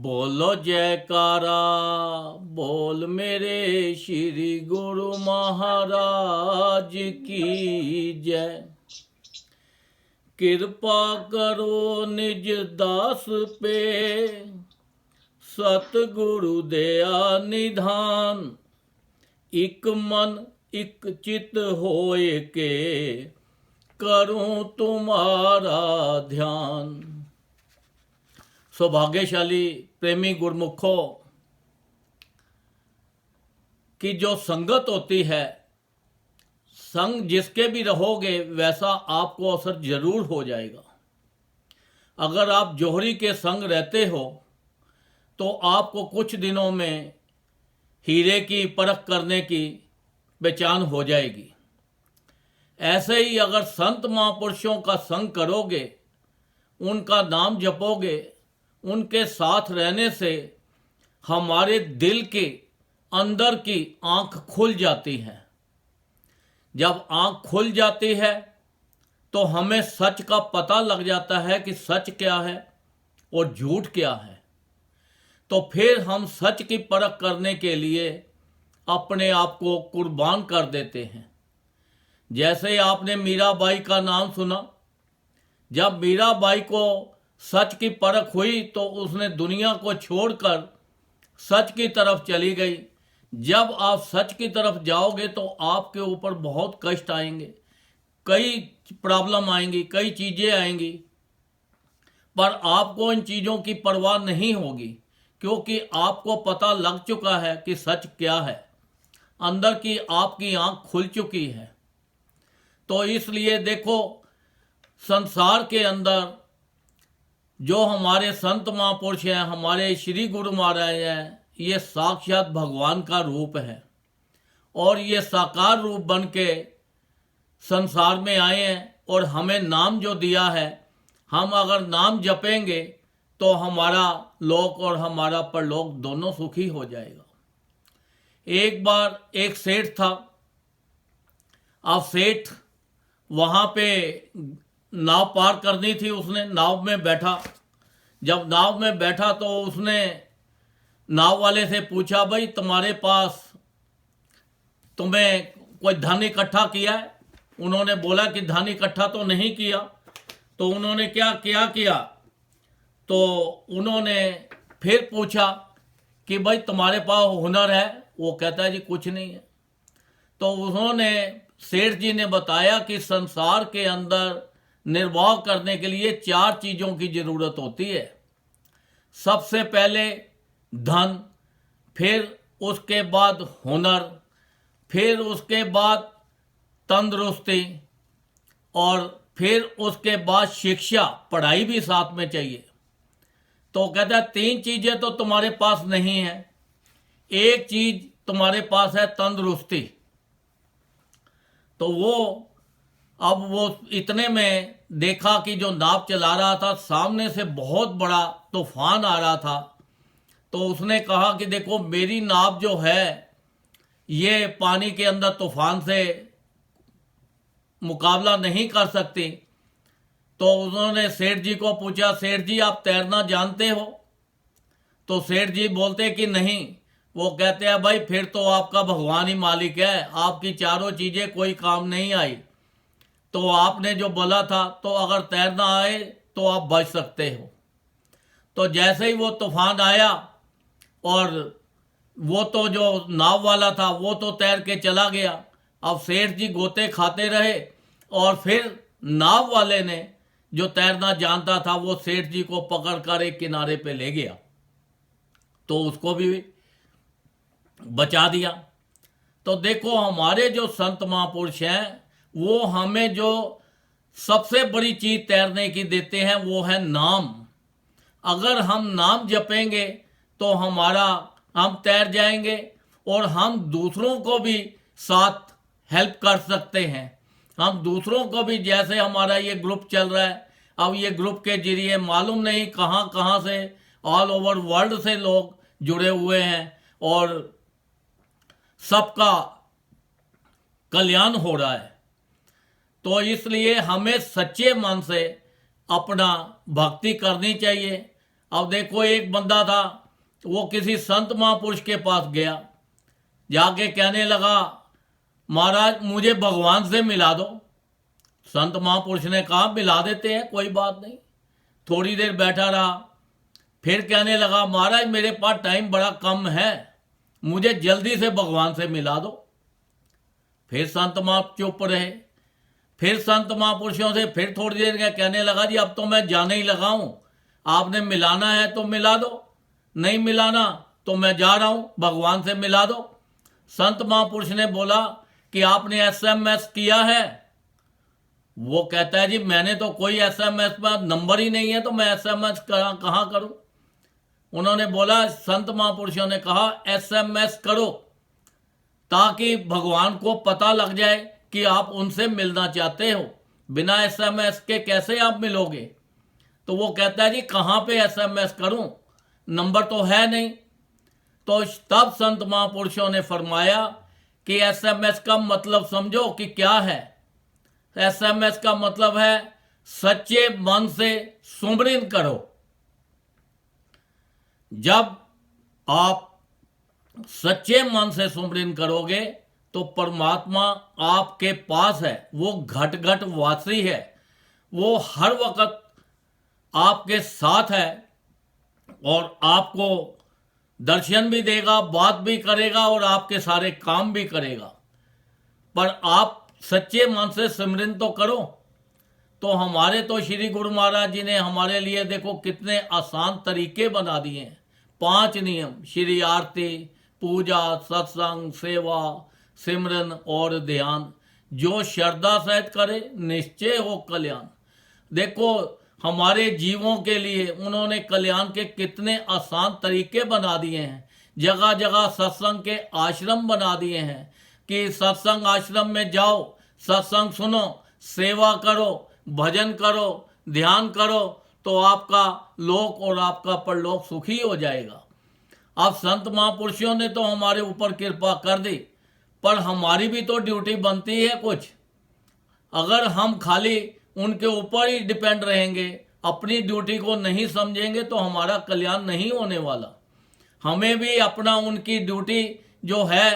बोलो जयकारा, बोल मेरे श्री गुरु महाराज की जय। कृपा करो निज दास पे, सतगुरु दया निधान। इक मन इक चित होए के, करूं तुम्हारा ध्यान। सौभाग्यशाली प्रेमी गुरमुखों की जो संगत होती है, संग जिसके भी रहोगे वैसा आपको असर जरूर हो जाएगा। अगर आप जोहरी के संग रहते हो तो आपको कुछ दिनों में हीरे की परख करने की पहचान हो जाएगी। ऐसे ही अगर संत महापुरुषों का संग करोगे, उनका नाम जपोगे, उनके साथ रहने से हमारे दिल के अंदर की आंख खुल जाती है। जब आंख खुल जाती है तो हमें सच का पता लग जाता है कि सच क्या है और झूठ क्या है। तो फिर हम सच की परख करने के लिए अपने आप को कुर्बान कर देते हैं। जैसे आपने मीराबाई का नाम सुना। जब मीराबाई को सच की परख हुई तो उसने दुनिया को छोड़कर सच की तरफ चली गई। जब आप सच की तरफ जाओगे तो आपके ऊपर बहुत कष्ट आएंगे, कई प्रॉब्लम आएंगी, कई चीज़ें आएंगी, पर आपको इन चीज़ों की परवाह नहीं होगी, क्योंकि आपको पता लग चुका है कि सच क्या है। अंदर की आपकी आंख खुल चुकी है। तो इसलिए देखो, संसार के अंदर जो हमारे संत महापुरुष हैं, हमारे श्री गुरु महाराज हैं, ये साक्षात भगवान का रूप है और ये साकार रूप बन के संसार में आए हैं। और हमें नाम जो दिया है, हम अगर नाम जपेंगे तो हमारा लोक और हमारा परलोक दोनों सुखी हो जाएगा। एक बार एक सेठ था। अब सेठ वहाँ पे नाव पार करनी थी, उसने नाव में बैठा। जब नाव में बैठा तो उसने नाव वाले से पूछा, भाई तुम्हारे पास तुम्हें कोई धन इकट्ठा किया है? उन्होंने बोला कि धन इकट्ठा तो नहीं किया। तो उन्होंने क्या किया? तो उन्होंने फिर पूछा कि भाई तुम्हारे पास हुनर है? वो कहता है जी कुछ नहीं है। तो उन्होंने सेठ जी ने बताया कि संसार के अंदर निर्वाह करने के लिए 4 चीज़ों की ज़रूरत होती है। सबसे पहले धन, फिर उसके बाद हुनर, फिर उसके बाद तंदुरुस्ती और फिर उसके बाद शिक्षा, पढ़ाई भी साथ में चाहिए। तो कहता है 3 चीज़ें तो तुम्हारे पास नहीं है, एक चीज़ तुम्हारे पास है, तंदुरुस्ती। तो अब वो इतने में देखा कि जो नाव चला रहा था, सामने से बहुत बड़ा तूफान आ रहा था। तो उसने कहा कि देखो, मेरी नाव जो है ये पानी के अंदर तूफान से मुकाबला नहीं कर सकती। तो उन्होंने सेठ जी को पूछा, सेठ जी आप तैरना जानते हो? तो सेठ जी बोलते कि नहीं। वो कहते हैं भाई फिर तो आपका भगवान ही मालिक है, आपकी चारों चीज़ें कोई काम नहीं आई। तो आपने जो बोला था, तो अगर तैरना आए तो आप बच सकते हो। तो जैसे ही वो तूफान आया और वो तो जो नाव वाला था वो तो तैर के चला गया। अब सेठ जी गोते खाते रहे और फिर नाव वाले ने, जो तैरना जानता था, वो सेठ जी को पकड़कर एक किनारे पे ले गया, तो उसको भी बचा दिया। तो देखो, हमारे जो संत महापुरुष हैं वो हमें जो सबसे बड़ी चीज तैरने की देते हैं वो है नाम। अगर हम नाम जपेंगे तो हम तैर जाएंगे और हम दूसरों को भी साथ हेल्प कर सकते हैं। हम दूसरों को भी, जैसे हमारा ये ग्रुप चल रहा है, अब ये ग्रुप के जरिए मालूम नहीं कहाँ कहाँ से ऑल ओवर वर्ल्ड से लोग जुड़े हुए हैं और सबका कल्याण हो रहा है। तो इसलिए हमें सच्चे मन से अपना भक्ति करनी चाहिए, अब देखो, एक बंदा था, वो किसी संत महापुरुष के पास गया, जाके कहने लगा, महाराज मुझे भगवान से मिला दो। संत महापुरुष ने कहा, मिला देते हैं, कोई बात नहीं। थोड़ी देर बैठा रहा, फिर कहने लगा, महाराज मेरे पास टाइम बड़ा कम है, मुझे जल्दी से भगवान से मिला दो। फिर संत महापुरुष चुप रहे। फिर संत महापुरुषों से फिर थोड़ी देर का कहने लगा, जी अब तो मैं जाने ही लगा हूं, आपने मिलाना है तो मिला दो, नहीं मिलाना तो मैं जा रहा हूं, भगवान से मिला दो। संत महापुरुष ने बोला कि आपने SMS किया है? वो कहता है, जी मैंने तो कोई SMS में नंबर ही नहीं है, तो मैं SMS कहाँ करूं। उन्होंने बोला, संत महापुरुषों ने कहा, SMS करो, ताकि भगवान को पता लग जाए कि आप उनसे मिलना चाहते हो। बिना SMS के कैसे आप मिलोगे? तो वो कहता है, जी कहाँ पे SMS करूं, नंबर तो है नहीं। तो तब संत महापुरुषों ने फरमाया कि SMS का मतलब समझो कि क्या है। SMS का मतलब है, सच्चे मन से सुमरन करो। जब आप सच्चे मन से सुमरन करोगे तो परमात्मा आपके पास है, वो घट घट वासी है, वो हर वक्त आपके साथ है और आपको दर्शन भी देगा, बात भी करेगा और आपके सारे काम भी करेगा। पर आप सच्चे मन से सिमरन तो करो। तो हमारे तो श्री गुरु महाराज जी ने हमारे लिए देखो कितने आसान तरीके बना दिए हैं। 5 नियम, श्री आरती, पूजा, सत्संग, सेवा, सिमरन और ध्यान। जो श्रद्धा सहित करे निश्चय हो कल्याण। देखो हमारे जीवों के लिए उन्होंने कल्याण के कितने आसान तरीके बना दिए हैं। जगह जगह सत्संग के आश्रम बना दिए हैं कि सत्संग आश्रम में जाओ, सत्संग सुनो, सेवा करो, भजन करो, ध्यान करो, तो आपका लोक और आपका परलोक सुखी हो जाएगा। अब संत महापुरुषों ने तो हमारे ऊपर कृपा कर दी, पर हमारी भी तो ड्यूटी बनती है कुछ। अगर हम खाली उनके ऊपर ही डिपेंड रहेंगे, अपनी ड्यूटी को नहीं समझेंगे, तो हमारा कल्याण नहीं होने वाला। हमें भी अपना उनकी ड्यूटी जो है,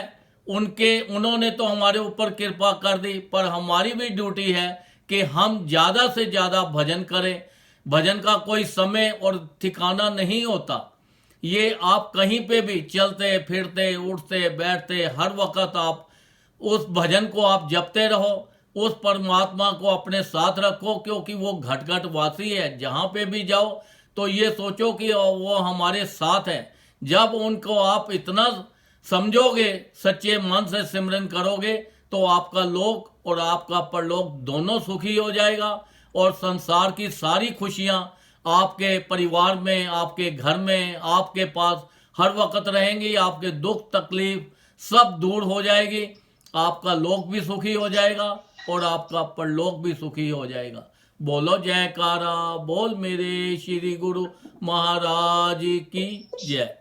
उन्होंने तो हमारे ऊपर कृपा कर दी, पर हमारी भी ड्यूटी है कि हम ज़्यादा से ज़्यादा भजन करें। भजन का कोई समय और ठिकाना नहीं होता। ये आप कहीं पे भी चलते फिरते उठते बैठते हर वक्त आप उस भजन को आप जपते रहो, उस परमात्मा को अपने साथ रखो, क्योंकि वो घट घट वासी है। जहाँ पे भी जाओ तो ये सोचो कि वो हमारे साथ है। जब उनको आप इतना समझोगे, सच्चे मन से सिमरन करोगे, तो आपका लोक और आपका परलोक दोनों सुखी हो जाएगा और संसार की सारी खुशियाँ आपके परिवार में, आपके घर में, आपके पास हर वक्त रहेंगी। आपके दुख तकलीफ सब दूर हो जाएगी। आपका लोक भी सुखी हो जाएगा और आपका परलोक भी सुखी हो जाएगा। बोलो जयकारा बोल मेरे श्री गुरु महाराज की जय।